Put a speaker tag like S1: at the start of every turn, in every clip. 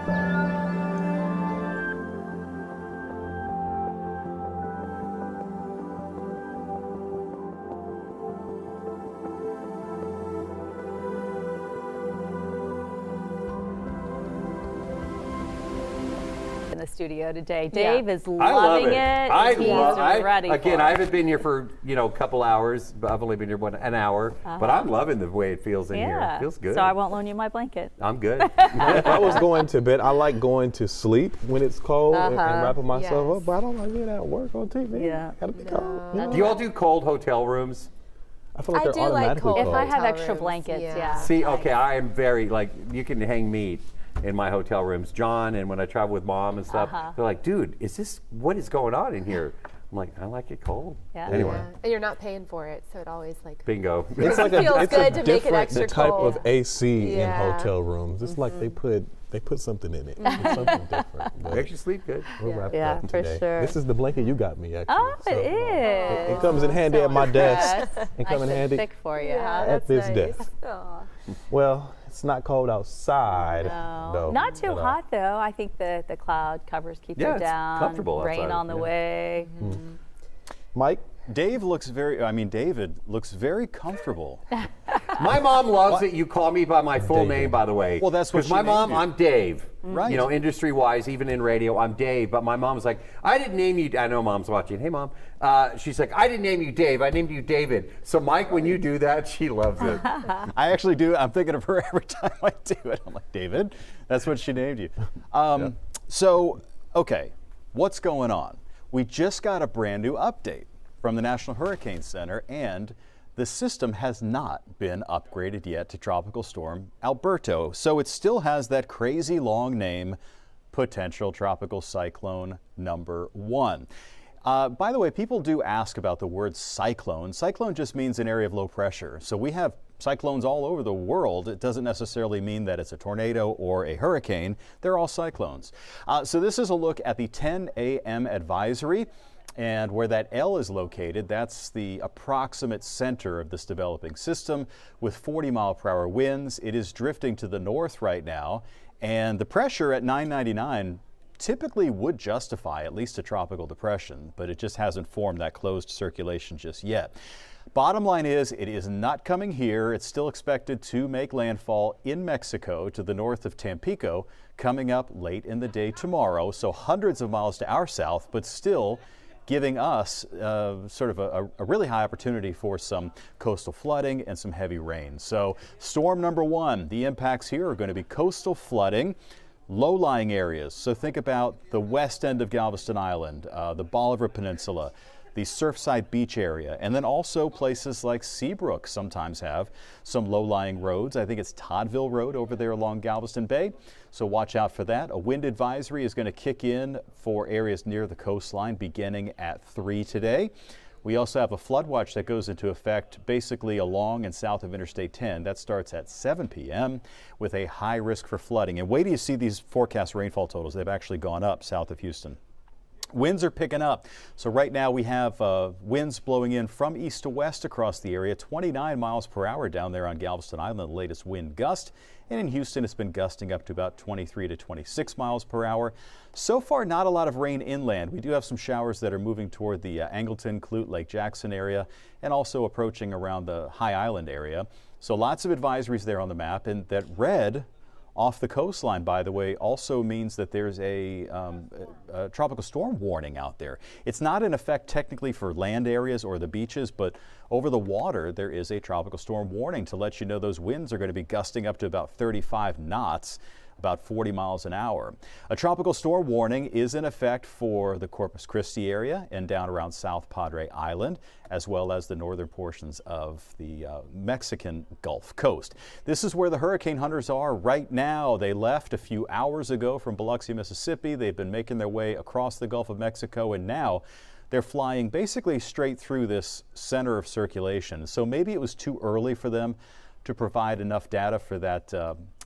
S1: In the studio today. Dave is loving it.
S2: He's
S1: ready.
S2: Again, I haven't been here for a couple hours. But I've only been here an hour, but I'm loving the way it feels in here. It feels good.
S1: So I won't loan you my blanket.
S2: I'm good.
S3: If I was going to bed, I like going to sleep when it's cold and wrapping myself up. But I don't like being at work on TV.
S1: Yeah.
S3: Gotta be cold.
S2: Do you all do cold hotel rooms?
S3: I feel like they're automatically cold.
S1: If I have extra blankets,
S2: See, okay, I am very you can hang meat in my hotel rooms. John, and when I travel with Mom and stuff, they're like, dude, what is going on in here? I'm like, I like it cold.
S1: Yeah.
S2: Anyway.
S4: Yeah. And you're not paying for it, so it always
S2: bingo.
S3: It's like
S4: feels good to make it extra
S3: type
S4: cold.
S3: of AC in hotel rooms. It's like they put something in it. It's something different. But
S2: Makes you sleep good.
S3: we'll wrap it
S1: Yeah,
S3: up
S1: for
S3: today.
S1: sure.
S3: This is the blanket you got me, actually.
S1: Oh, it is.
S3: It comes in handy at my desk. It comes in
S1: Nice and
S3: handy
S1: thick for you,
S4: Yeah.
S1: huh?
S3: at this
S4: That's nice.
S3: desk.
S1: Aw.
S3: Well, it's not cold outside.
S1: No.
S3: though,
S1: Not too
S3: at all.
S1: hot though. I think the cloud covers keep
S2: Yeah,
S1: it
S2: it's
S1: down.
S2: comfortable
S1: Rain
S2: outside,
S1: on the
S2: yeah.
S1: way.
S3: Mike?
S5: David looks very comfortable.
S2: My mom loves that you call me by my full name, by the way.
S5: Well, that's what
S2: Because
S5: she
S2: my
S5: named
S2: mom,
S5: you.
S2: I'm Dave.
S5: Right.
S2: Industry-wise, even in radio, I'm Dave. But my mom's like, I didn't name you. I know Mom's watching. Hey, Mom. She's like, I didn't name you Dave. I named you David. So, Mike, when you do that, she loves it.
S5: I actually do. I'm thinking of her every time I do it. I'm like, David, that's what she named you. So, okay, what's going on? We just got a brand new update from the National Hurricane Center, and the system has not been upgraded yet to Tropical Storm Alberto. So it still has that crazy long name, Potential Tropical Cyclone number 1. By the way, people do ask about the word cyclone. Cyclone just means an area of low pressure. So we have cyclones all over the world. It doesn't necessarily mean that it's a tornado or a hurricane. They're all cyclones. So this is a look at the 10 a.m. advisory. And where that L is located, that's the approximate center of this developing system with 40-mile-per-hour winds. It is drifting to the north right now, and the pressure at 999 typically would justify at least a tropical depression, but it just hasn't formed that closed circulation just yet. Bottom line is, it is not coming here. It's still expected to make landfall in Mexico to the north of Tampico, coming up late in the day tomorrow, so hundreds of miles to our south, but still giving us sort of a really high opportunity for some coastal flooding and some heavy rain. So storm number 1, the impacts here are going to be coastal flooding, low-lying areas. So think about the west end of Galveston Island, the Bolivar Peninsula, the Surfside Beach area, and then also places like Seabrook sometimes have some low-lying roads. I think it's Toddville Road over there along Galveston Bay, so watch out for that. A wind advisory is going to kick in for areas near the coastline beginning at 3 today. We also have a flood watch that goes into effect basically along and south of Interstate 10. That starts at 7 p.m. with a high risk for flooding. And wait till you see these forecast rainfall totals. They've actually gone up south of Houston. Winds are picking up. So right now we have winds blowing in from east to west across the area, 29 miles per hour down there on Galveston Island, the latest wind gust. And in Houston, it's been gusting up to about 23 to 26 miles per hour. So far, not a lot of rain inland. We do have some showers that are moving toward the Angleton, Clute, Lake Jackson area, and also approaching around the High Island area. So lots of advisories there on the map, and that red off the coastline, by the way, also means that there's a tropical storm warning out there. It's not in effect technically for land areas or the beaches, but over the water there is a tropical storm warning to let you know those winds are going to be gusting up to about 35 knots. About 40 miles an hour. A tropical storm warning is in effect for the Corpus Christi area and down around South Padre Island, as well as the northern portions of the Mexican Gulf Coast. This is where the hurricane hunters are right now. They left a few hours ago from Biloxi, Mississippi. They've been making their way across the Gulf of Mexico, and now they're flying basically straight through this center of circulation. So maybe it was too early for them to provide enough data for that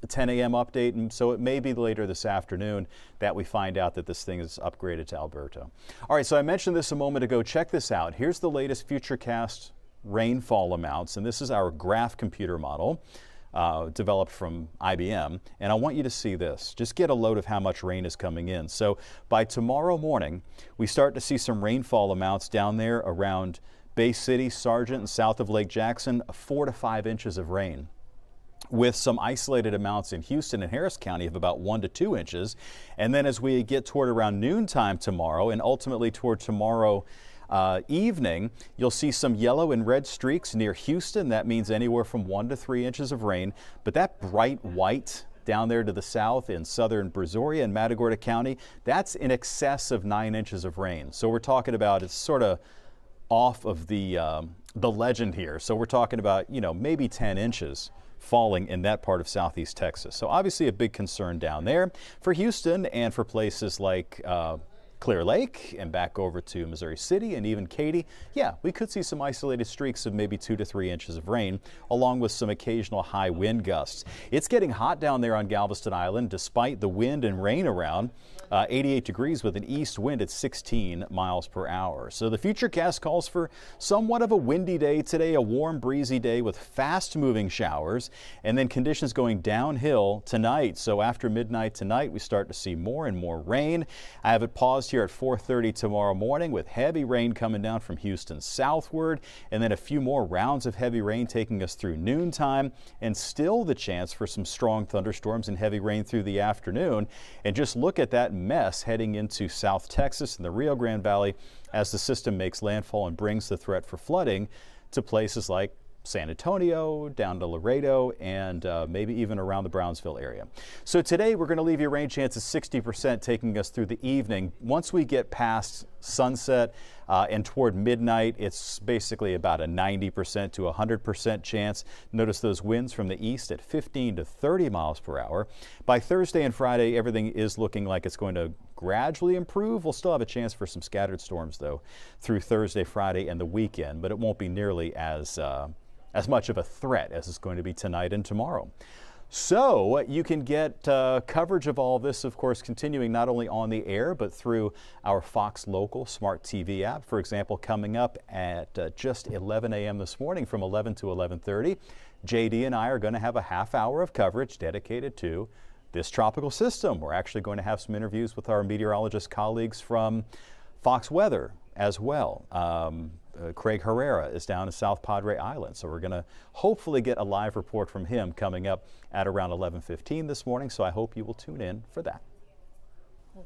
S5: 10 a.m. update, and so it may be later this afternoon that we find out that this thing is upgraded to Alberto. All right, so I mentioned this a moment ago. Check this out. Here's the latest Futurecast rainfall amounts, and this is our graph computer model. developed from IBM. And I want you to see this. Just get a load of how much rain is coming in. So by tomorrow morning, we start to see some rainfall amounts down there around Bay City, Sargent, and south of Lake Jackson, 4 to 5 inches of rain, with some isolated amounts in Houston and Harris County of about 1 to 2 inches. And then as we get toward around noontime tomorrow and ultimately toward tomorrow evening, you'll see some yellow and red streaks near Houston. That means anywhere from 1 to 3 inches of rain. But that bright white down there to the south in southern Brazoria and Matagorda County, that's in excess of 9 inches of rain. So we're talking about, it's sort of off of the legend here. So we're talking about, you know, maybe 10 inches falling in that part of southeast Texas. So obviously a big concern down there for Houston and for places like Clear Lake and back over to Missouri City and even Katy. Yeah, we could see some isolated streaks of maybe 2 to 3 inches of rain, along with some occasional high wind gusts. It's getting hot down there on Galveston Island despite the wind and rain around. 88 degrees with an east wind at 16 miles per hour. So the futurecast calls for somewhat of a windy day today, a warm, breezy day with fast moving showers, and then conditions going downhill tonight. So after midnight tonight, we start to see more and more rain. I have it paused here at 4:30 tomorrow morning with heavy rain coming down from Houston southward, and then a few more rounds of heavy rain taking us through noontime, and still the chance for some strong thunderstorms and heavy rain through the afternoon. And just look at that mess heading into South Texas and the Rio Grande Valley as the system makes landfall and brings the threat for flooding to places like San Antonio, down to Laredo, and maybe even around the Brownsville area. So today we're going to leave your rain chance at 60%, taking us through the evening. Once we get past sunset and toward midnight, it's basically about a 90% to 100% chance. Notice those winds from the east at 15 to 30 miles per hour. By Thursday and Friday, everything is looking like it's going to gradually improve. We'll still have a chance for some scattered storms, though, through Thursday, Friday, and the weekend, but it won't be nearly as much of a threat as it's going to be tonight and tomorrow. So you can get coverage of all this, of course, continuing not only on the air, but through our Fox Local Smart TV app. For example, coming up at just 11 a.m. this morning from 11 to 11:30, JD and I are going to have a half hour of coverage dedicated to this tropical system. We're actually going to have some interviews with our meteorologist colleagues from Fox Weather as well. Craig Herrera is down in South Padre Island, so we're going to hopefully get a live report from him coming up at around 11:15 this morning, so I hope you will tune in for that.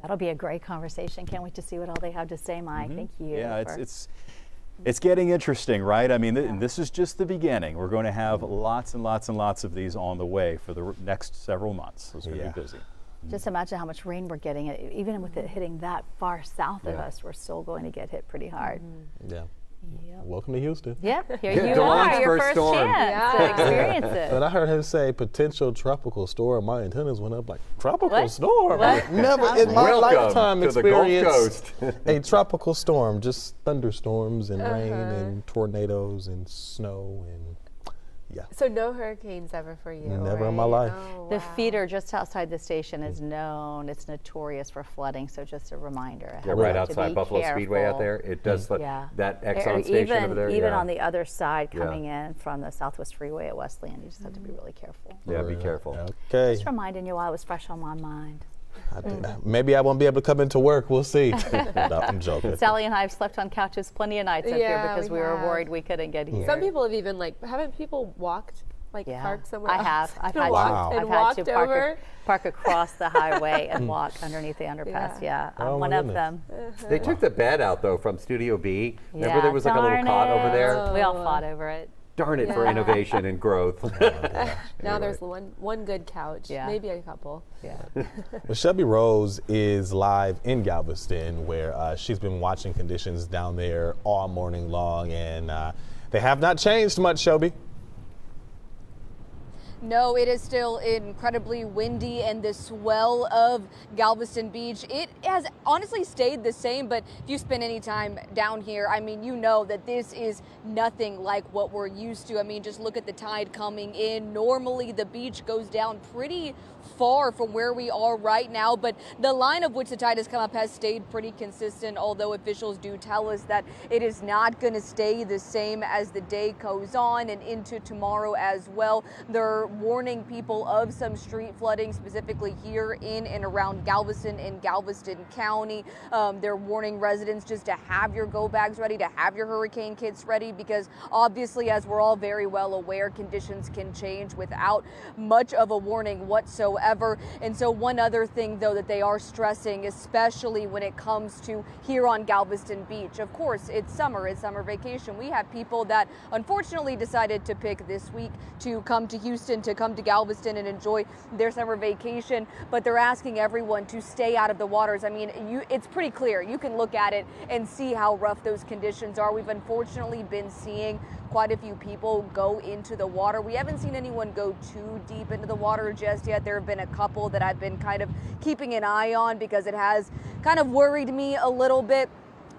S1: That'll be a great conversation. Can't wait to see what all they have to say, Mike. Thank you.
S5: Yeah, it's getting interesting, right? I mean, this is just the beginning. We're going to have lots and lots and lots of these on the way for the next several months. So it's going to be busy.
S1: Just imagine how much rain we're getting. Even with it hitting that far south of us, we're still going to get hit pretty hard.
S3: Yeah.
S1: Yep.
S3: Welcome to Houston.
S1: Yep, here you are, your first chance to experience it.
S3: But I heard him say potential tropical storm. My antennas went up like, tropical
S1: What?
S3: storm?
S1: What?
S3: Never in my lifetime
S2: to the Gulf
S3: experienced
S2: Coast.
S3: a tropical storm. Just thunderstorms and rain and tornadoes and snow and
S4: So no hurricanes ever for you?
S3: Never in my life.
S4: Oh,
S1: The
S4: wow.
S1: feeder just outside the station is known. It's notorious for flooding, so just a reminder.
S2: Yeah, right
S1: to
S2: outside
S1: be
S2: Buffalo Speedway out
S1: careful.
S2: there. It does look,
S1: Yeah.
S2: that
S1: Or
S2: Exxon station over there.
S1: Even
S2: yeah.
S1: on the other side coming in from the Southwest Freeway at Wesleyan, you just have to be really careful.
S2: Yeah, be careful.
S3: Okay.
S1: Just reminding you while it was fresh on my mind.
S3: Maybe I won't be able to come into work. We'll see. No, I'm joking.
S1: Sally and I have slept on couches plenty of nights up here
S4: Yeah,
S1: because
S4: we
S1: we were
S4: have.
S1: worried we couldn't get here.
S4: Some people have even haven't people walked parked somewhere
S1: I
S4: else?
S1: have. I've had,
S3: Wow.
S1: I've
S4: And
S1: had
S4: walked
S1: to
S4: over?
S1: park across the highway and walk underneath the underpass. Yeah, I'm
S3: Oh,
S1: one
S3: my
S1: of
S3: goodness.
S1: them.
S2: They took the bed out, though, from Studio B. Remember
S1: Yeah,
S2: there was like a little
S1: darn
S2: cot over
S1: it.
S2: there?
S1: We all fought over it.
S2: Darn it for innovation and growth.
S4: Now there's one good couch,
S1: Yeah.
S4: maybe a couple.
S1: Yeah.
S3: Well, Shelby Rose is live in Galveston, where she's been watching conditions down there all morning long, and they have not changed much, Shelby.
S6: No, it is still incredibly windy, and the swell of Galveston Beach, it has honestly stayed the same. But if you spend any time down here, I mean, you know that this is nothing like what we're used to. I mean, just look at the tide coming in. Normally the beach goes down pretty far from where we are right now, but the line of which the tide has come up has stayed pretty consistent, although officials do tell us that it is not going to stay the same as the day goes on and into tomorrow as well. There warning people of some street flooding, specifically here in and around Galveston in Galveston County. They're warning residents just to have your go bags ready, to have your hurricane kits ready, because obviously, as we're all very well aware, conditions can change without much of a warning whatsoever. And so one other thing, though, that they are stressing, especially when it comes to here on Galveston Beach, of course, it's summer vacation. We have people that unfortunately decided to pick this week to come to Houston, to come to Galveston and enjoy their summer vacation, but they're asking everyone to stay out of the waters. I mean, it's pretty clear. You can look at it and see how rough those conditions are. We've unfortunately been seeing quite a few people go into the water. We haven't seen anyone go too deep into the water just yet. There have been a couple that I've been kind of keeping an eye on because it has kind of worried me a little bit.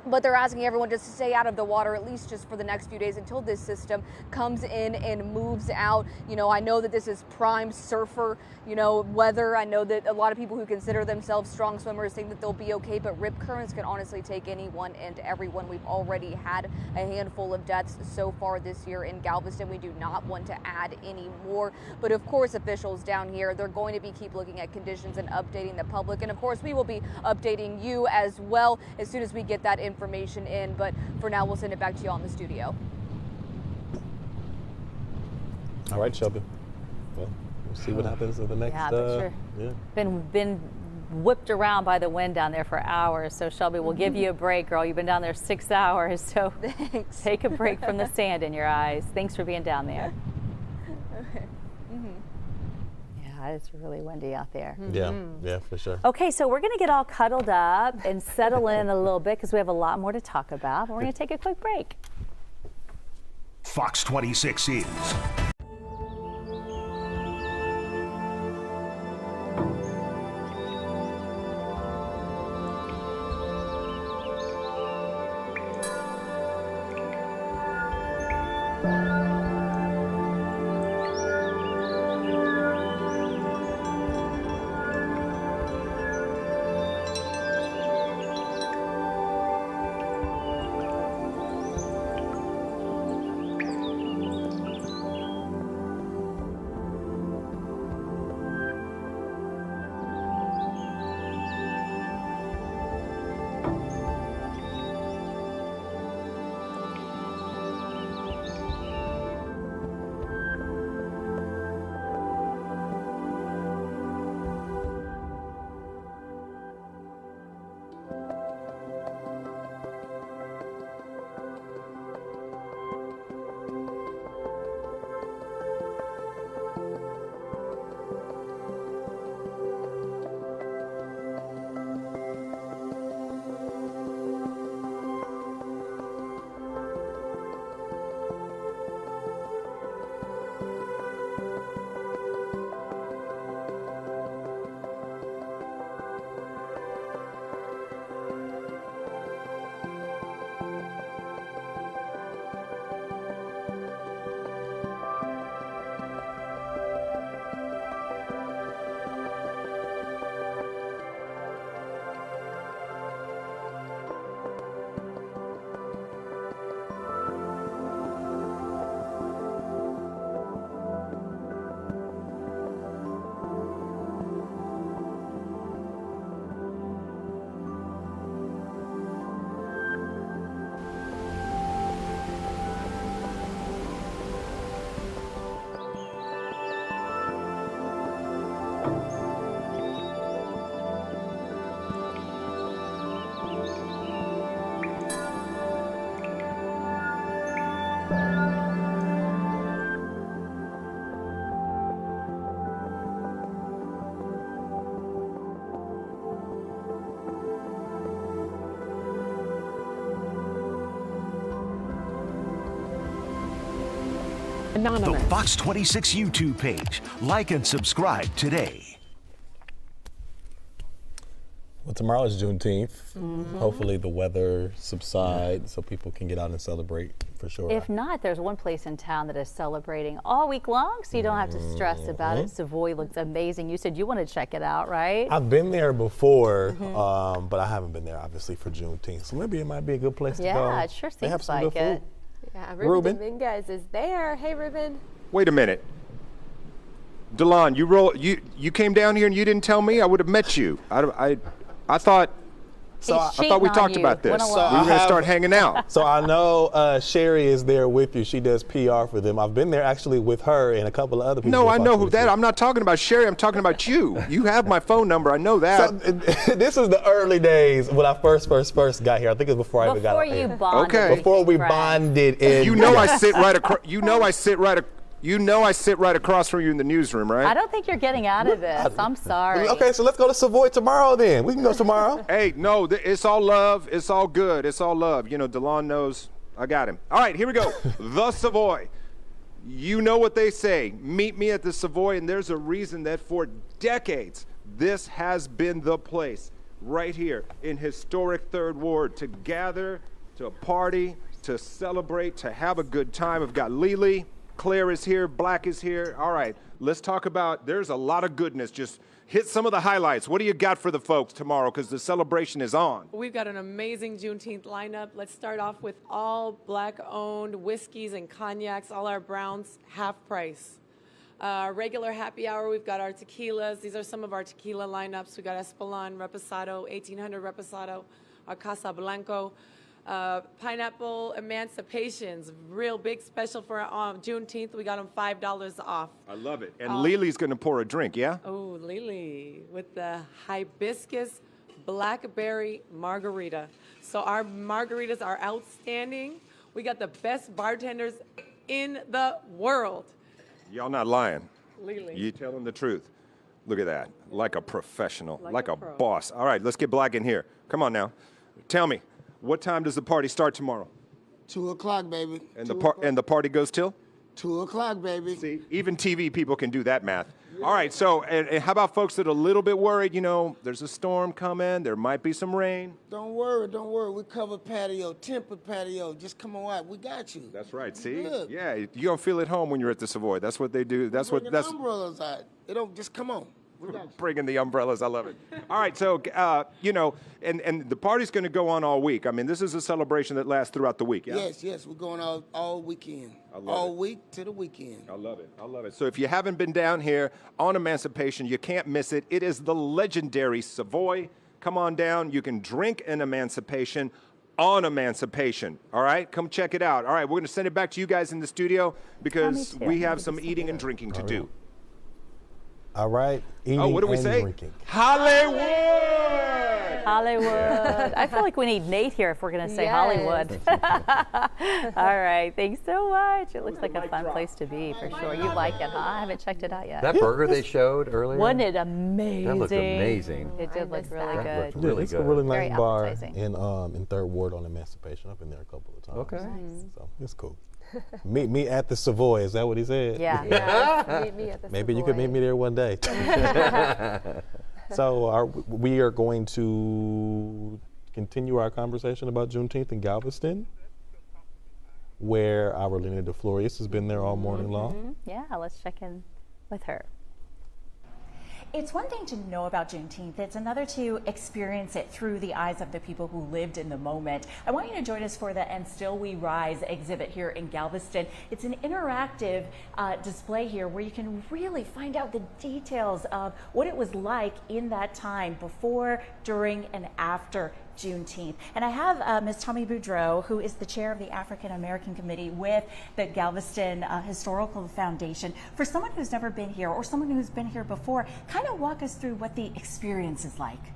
S6: But they're asking everyone just to stay out of the water, at least just for the next few days until this system comes in and moves out. You know, I know that this is prime surfer, weather. I know that a lot of people who consider themselves strong swimmers think that they'll be okay, but rip currents can honestly take anyone and everyone. We've already had a handful of deaths so far this year in Galveston. We do not want to add any more. But of course, officials down here, they're going to keep looking at conditions and updating the public. And of course, we will be updating you as well as soon as we get that information in. But for now, we'll send it back to you all in the studio.
S3: All right, Shelby. Well, we'll see what happens in the next.
S1: Yeah, but sure. Been whipped around by the wind down there for hours. So Shelby, we'll give you a break, girl. You've been down there 6 hours, so
S6: thanks.
S1: Take a break from the sand in your eyes. Thanks for being down there.
S6: Okay.
S1: Yeah, it's really windy out there.
S3: Yeah, for sure.
S1: Okay, so we're going to get all cuddled up and settle in a little bit because we have a lot more to talk about. But we're going to take a quick break.
S7: Fox 26 is
S8: Anonymous.
S7: the Fox 26 YouTube page. Like and subscribe today.
S3: Well, tomorrow is Juneteenth. Hopefully the weather subsides so people can get out and celebrate for sure.
S1: If not, there's one place in town that is celebrating all week long, so you don't have to stress about it. Savoy looks amazing. You said you want to check it out, right?
S3: I've been there before, but I haven't been there obviously for Juneteenth. So maybe it might be a good place to go.
S1: Yeah, it sure
S3: They have
S1: seems
S3: some
S1: like
S3: good food.
S4: Yeah,
S3: Ruben.
S4: Ruben Dominguez is there. Hey, Ruben.
S9: Wait a minute.
S8: Delon, you came down here and you didn't tell me. I would have met you. I thought. I thought we talked about this. We were going to start hanging out.
S3: So I know Sherry is there with you. She does PR for them. I've been there actually with her and a couple of other people.
S8: No, I know who that. I'm not talking about Sherry. I'm talking about you. You have my phone number. I know that.
S3: So, this is the early days when I first got here. I think it was before I even got here.
S1: Before you bonded.
S3: Okay. Before we bonded.
S8: You know I sit right across. You know I sit right across from you in the newsroom, right?
S1: I don't think you're getting out of this. I'm sorry.
S3: Okay, so let's go to Savoy tomorrow then. We can go tomorrow.
S8: Hey, no, it's all love. It's all good. It's all love. You know, Delon knows I got him. All right, here we go. The Savoy. You know what they say. Meet me at the Savoy, and there's a reason that for decades this has been the place right here in historic Third Ward to gather, to party, to celebrate, to have a good time. I've got Lily. Claire is here, Black is here. All right, let's talk about, there's a lot of goodness. Just hit some of the highlights. What do you got for the folks tomorrow? Because the celebration is on.
S9: We've got an amazing Juneteenth lineup. Let's start off with all Black-owned whiskeys and cognacs, all our browns, half price. Regular happy hour, we've got our tequilas. These are some of our tequila lineups. We've got Espolon, Reposado, 1800 Reposado, our Casa Blanco. Pineapple Emancipations, real big special for Juneteenth. We got them $5 off.
S8: I love it. And Lily's going to pour a drink, yeah?
S9: Oh, Lily with the hibiscus blackberry margarita. So our margaritas are outstanding. We got the best bartenders in the world.
S8: Y'all not lying.
S9: Lily.
S8: You telling the truth. Look at that. Like a professional, like a
S9: pro.
S8: boss. All right, let's get Black in here. Come on now. Tell me. What time does the party start tomorrow?
S10: 2 o'clock, baby.
S8: And the party goes till?
S10: 2 o'clock, baby.
S8: See, even TV people can do that math. All right, so and how about folks that are a little bit worried? You know, there's a storm coming. There might be some rain.
S10: Don't worry, don't worry. We cover patio, tempered patio. Just come on out. We got you.
S8: That's right. See,
S10: Good.
S8: yeah, you're gonna feel at home when you're at the Savoy. That's what they do. That's what. That's
S10: umbrellas out. It don't just come on.
S8: Bringing the umbrellas. I love it. All right, so, you know, and the party's going to go on all week. I mean, this is a celebration that lasts throughout the week, yeah?
S10: Yes, we're going all weekend.
S8: I love
S10: all
S8: it.
S10: week to the weekend.
S8: I love it. I love it. So if you haven't been down here on Emancipation, you can't miss it. It is the legendary Savoy. Come on down. You can drink an Emancipation on Emancipation. All right? Come check it out. All right, we're going to send it back to you guys in the studio because we have some eating and drinking to do.
S3: All right. Eating
S8: what do we
S3: and
S8: say?
S3: Drinking.
S8: Hollywood!
S1: Hollywood. I feel like we need Nate here if we're going to say Hollywood. All right. Thanks so much. It looks like a fun place to be for sure. You like it, huh? I haven't checked it out yet.
S2: That burger they showed earlier?
S1: Wasn't it amazing?
S2: That looked amazing.
S1: It did look really good.
S2: Looked really
S3: It's
S2: good.
S3: a really nice
S1: Very
S3: bar
S1: appetizing.
S3: in Third Ward on Emancipation. I've been there a couple of times.
S2: Okay.
S3: So it's cool. Meet me at the Savoy. Is that what he said?
S1: Yeah.
S4: Meet me at the
S3: Maybe you
S4: Savoy.
S3: could meet me there one day. So we are going to continue our conversation about Juneteenth in Galveston, where our Lena DeFlorius has been there all morning long.
S1: Yeah, let's check in with her.
S11: It's one thing to know about Juneteenth, it's another to experience it through the eyes of the people who lived in the moment. I want you to join us for the And Still We Rise exhibit here in Galveston. It's an interactive display here where you can really find out the details of what it was like in that time before, during, and after Juneteenth. And I have Ms. Tommy Boudreau, who is the chair of the African American Committee with the Galveston Historical Foundation. For someone who's never been here or someone who's been here before, kind of walk us through what the experience is like.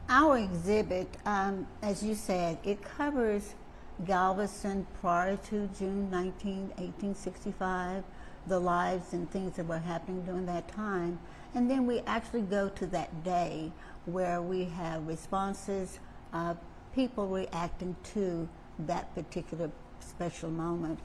S12: Our exhibit, as you said, it covers Galveston prior to June 19, 1865, the lives and things that were happening during that time. And then we actually go to that day where we have responses, people reacting to that particular special moment.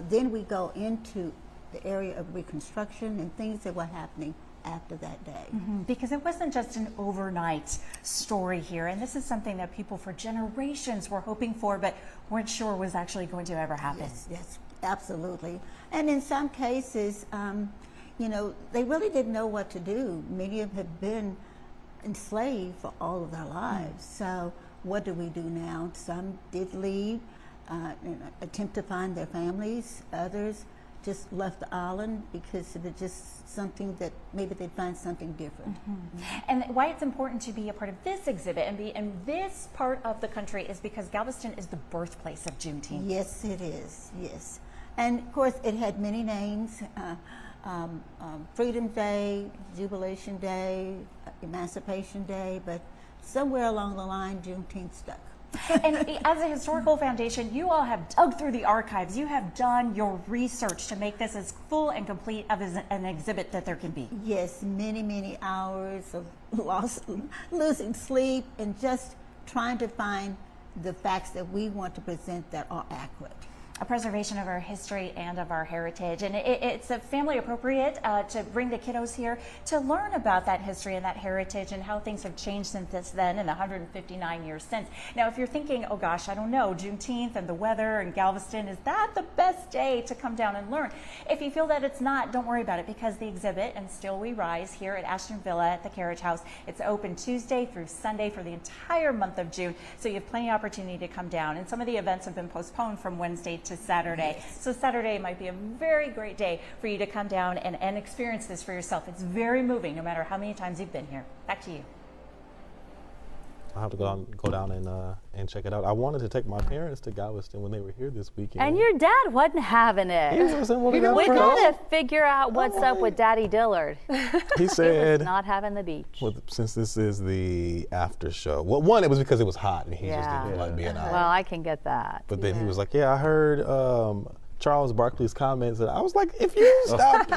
S12: Then we go into the area of Reconstruction and things that were happening after that day.
S11: Because it wasn't just an overnight story here, and this is something that people for generations were hoping for but weren't sure was actually going to ever happen.
S12: Yes, absolutely. And in some cases, you know, they really didn't know what to do. Many of them have been enslaved for all of their lives. So what do we do now? Some did leave, attempt to find their families. Others just left the island because it was just something that maybe they'd find something different.
S11: And why it's important to be a part of this exhibit and be in this part of the country is because Galveston is the birthplace of Juneteenth.
S12: Yes, it is, yes. And of course, it had many names, Freedom Day, Jubilation Day, Emancipation Day, but somewhere along the line, Juneteenth stuck.
S11: And as a historical foundation, you all have dug through the archives. You have done your research to make this as full and complete of an exhibit that there can be.
S12: Yes, many, many hours of losing sleep and just trying to find the facts that we want to present that are accurate.
S11: A preservation of our history and of our heritage. And it's a family appropriate to bring the kiddos here to learn about that history and that heritage and how things have changed since then in the 159 years since. Now, if you're thinking, oh gosh, I don't know, Juneteenth and the weather and Galveston, is that the best day to come down and learn? If you feel that it's not, don't worry about it, because the exhibit, And Still We Rise, here at Ashton Villa at the Carriage House, it's open Tuesday through Sunday for the entire month of June. So you have plenty of opportunity to come down. And some of the events have been postponed from Wednesday to Saturday. Yes. So Saturday might be a very great day for you to come down and experience this for yourself. It's very moving, no matter how many times you've been here. Back to you.
S3: I'll have to go down and check it out. I wanted to take my parents to Galveston when they were here this weekend.
S1: And your dad wasn't having it.
S3: He wasn't really
S1: We got to figure out what's up with Daddy Dillard.
S3: He said
S1: he was not having the beach.
S3: Well, since this is the after show. Well, one, it was because it was hot and he just didn't like being out.
S1: Well, I can get that.
S3: But then he was like, yeah, I heard Charles Barkley's comments, and I was like, if you stop,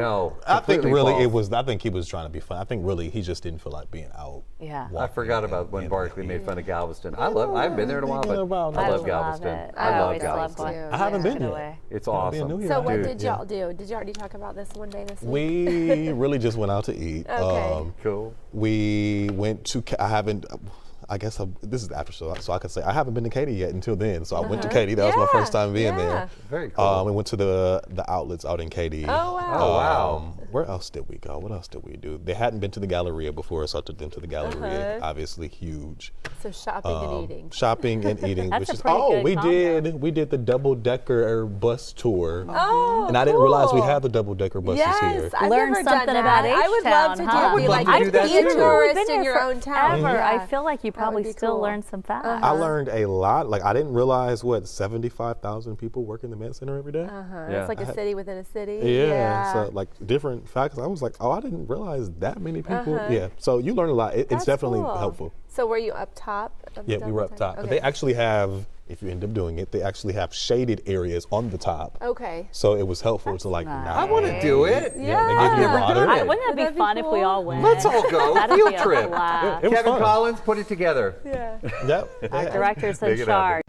S2: No.
S3: I think really it was. I think he was trying to be fun. I think really he just didn't feel like being out.
S1: Yeah.
S2: I forgot about when Barkley made fun of Galveston. I haven't been there in a while, but I love Galveston.
S4: I
S2: love Galveston.
S3: I haven't been yet.
S2: It's awesome.
S4: So what did y'all do? Did you already talk about this one day this week?
S3: We really just went out to eat.
S4: Okay.
S2: Cool.
S3: We went to. I guess this is the after show, so I could say I haven't been to Katy yet until then. So I went to Katy. That was my first time being there.
S2: Very cool.
S3: We went to the outlets out in Katy.
S4: Oh, wow.
S3: Where else did we go? What else did we do? They hadn't been to the Galleria before, so I took them to the Galleria. Obviously huge.
S4: So shopping and eating.
S3: Shopping and eating.
S1: That's
S3: which is
S1: a pretty good combo.
S3: we did the double-decker bus tour.
S4: Oh,
S3: and I didn't realize we had the double-decker buses here.
S4: Yes, I've
S1: Learn
S4: never
S1: something
S4: done
S1: about
S4: that. I would love to
S1: H-Town,
S4: be like
S2: do that
S4: be a
S2: too.
S4: tourist in your own town.
S1: I feel like you probably still learn some facts.
S3: I learned a lot. Like I didn't realize 75,000 people work in the Met Center every day.
S4: It's like a city within a city.
S3: Yeah. So like different facts. I was like, oh, I didn't realize that many people. Yeah. So you learn a lot. It's definitely helpful.
S4: So were you up top?
S3: Yeah, we were up top.
S4: Okay.
S3: But they actually have, if you end up doing it, they actually have shaded areas on the top.
S4: Okay.
S3: So it was helpful to like.
S1: Nice.
S2: I want to do it.
S3: Yeah. They give you water.
S1: Wouldn't that be fun if we all went?
S2: Let's all go.
S1: That'd
S2: Field
S1: be a
S2: trip.
S1: blast.
S3: It was
S2: Kevin
S3: fun.
S2: Collins, put it together.
S4: Yeah.
S3: Yep.
S1: Our director's in
S2: Make it happen.
S1: charge.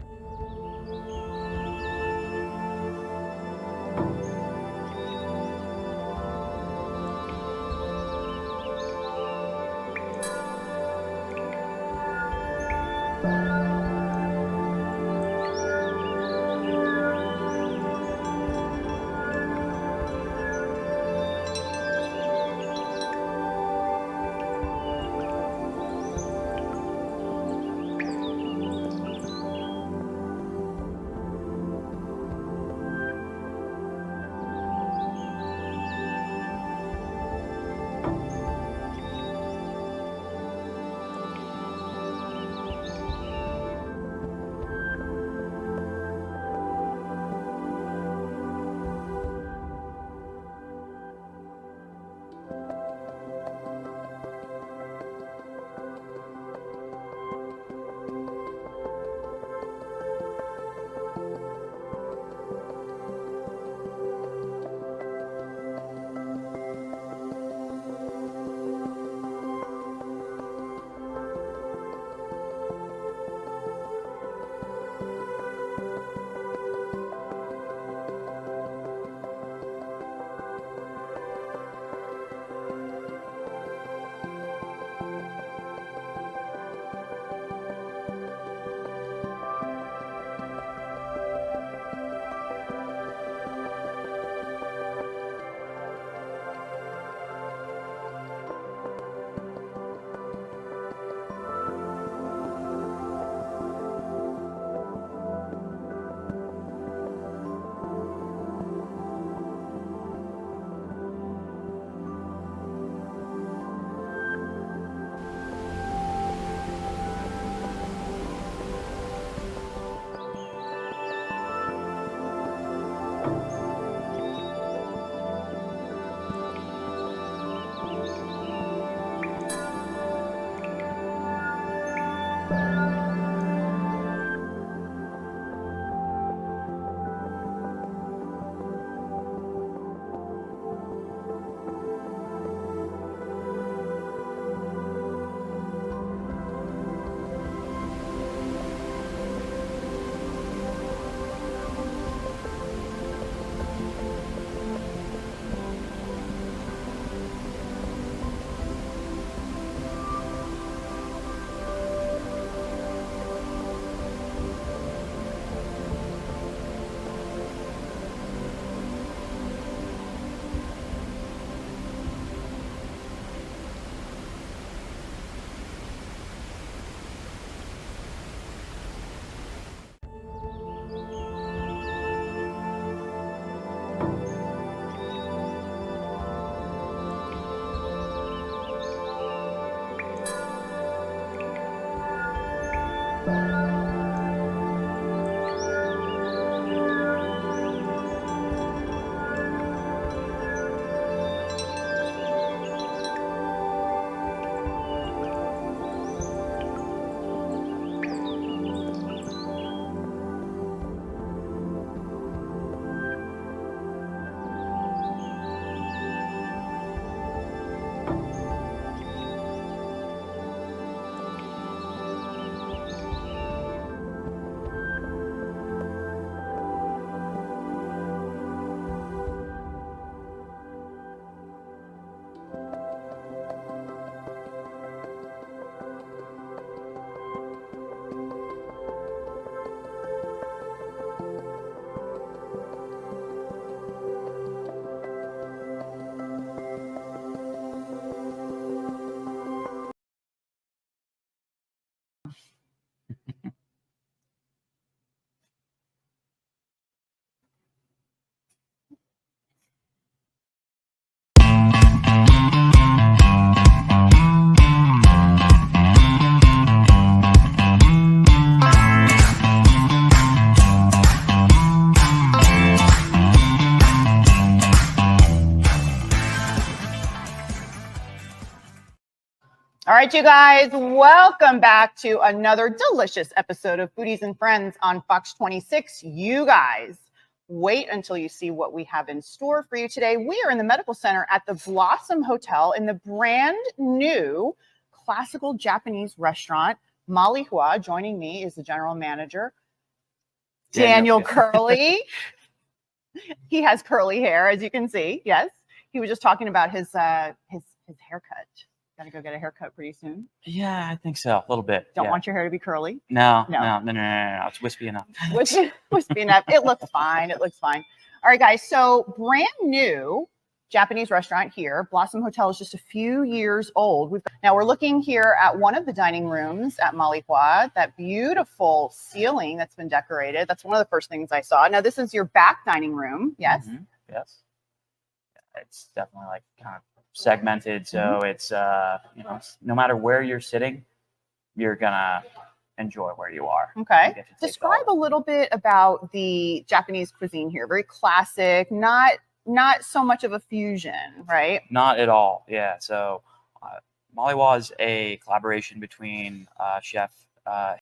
S13: All right, you guys, welcome back to another delicious episode of Foodies and Friends on Fox 26. You guys, wait until you see what we have in store for you today. We are in the Medical Center at the Blossom Hotel in the brand new classical Japanese restaurant. Molly Hua, joining me, is the general manager. Daniel Curley. He has curly hair, as you can see. Yes, he was just talking about his haircut. Got to go get a haircut pretty soon.
S14: Yeah, I think so. A little bit.
S13: Don't want your hair to be curly.
S14: No. It's wispy enough.
S13: Wispy enough. It looks fine. It looks fine. All right, guys. So brand new Japanese restaurant here. Blossom Hotel is just a few years old. Now we're looking here at one of the dining rooms at Molly Hua. That beautiful ceiling that's been decorated. That's one of the first things I saw. Now this is your back dining room. Yes.
S14: Mm-hmm. Yes. It's definitely like kind of segmented, so it's no matter where you're sitting, you're gonna enjoy where you are.
S13: Okay. Describe a little bit about the Japanese cuisine here. Very classic, not so much of a fusion, right?
S14: Not at all. Yeah. So Molly was a collaboration between chef